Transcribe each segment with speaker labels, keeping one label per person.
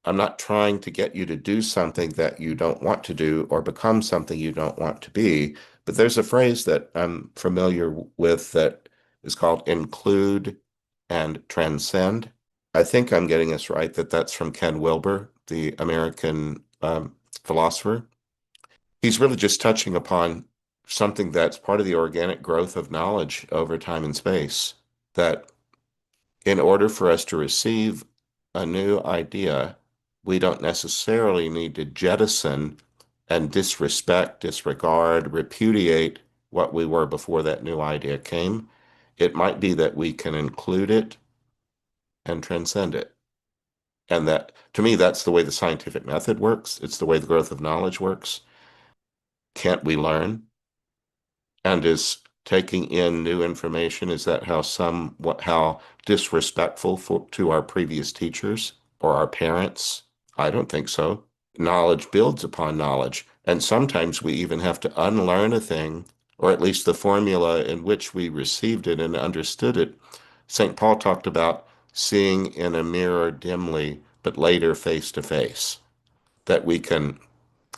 Speaker 1: I'm not trying to get you to do something that you don't want to do or become something you don't want to be. But there's a phrase that I'm familiar with that is called include and transcend. I think I'm getting this right, that that's from Ken Wilber, the American philosopher. He's really just touching upon something that's part of the organic growth of knowledge over time and space. That in order for us to receive a new idea, we don't necessarily need to jettison and disregard, repudiate what we were before that new idea came. It might be that we can include it and transcend it. And that, to me, that's the way the scientific method works. It's the way the growth of knowledge works. Can't we learn? And is taking in new information, is that how disrespectful to our previous teachers or our parents? I don't think so. Knowledge builds upon knowledge. And sometimes we even have to unlearn a thing, or at least the formula in which we received it and understood it. St. Paul talked about seeing in a mirror dimly, but later face to face, that we can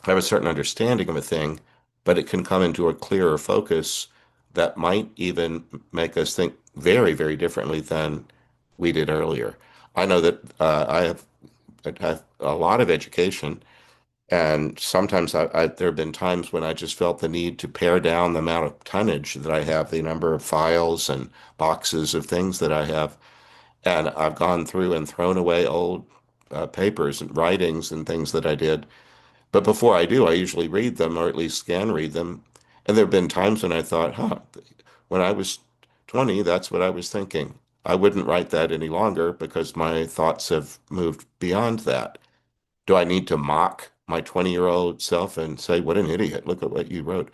Speaker 1: have a certain understanding of a thing, but it can come into a clearer focus that might even make us think very, very differently than we did earlier. I know that I have a lot of education, and sometimes there have been times when I just felt the need to pare down the amount of tonnage that I have, the number of files and boxes of things that I have. And I've gone through and thrown away old papers and writings and things that I did, but before I do, I usually read them or at least scan read them. And there have been times when I thought, when I was 20, that's what I was thinking. I wouldn't write that any longer because my thoughts have moved beyond that. Do I need to mock my 20-year-old self and say, what an idiot? Look at what you wrote.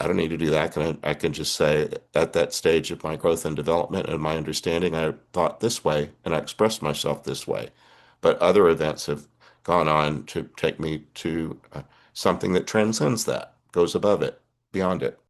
Speaker 1: I don't need to do that. I can just say at that stage of my growth and development and my understanding, I thought this way and I expressed myself this way. But other events have gone on to take me to something that transcends that, goes above it, beyond it.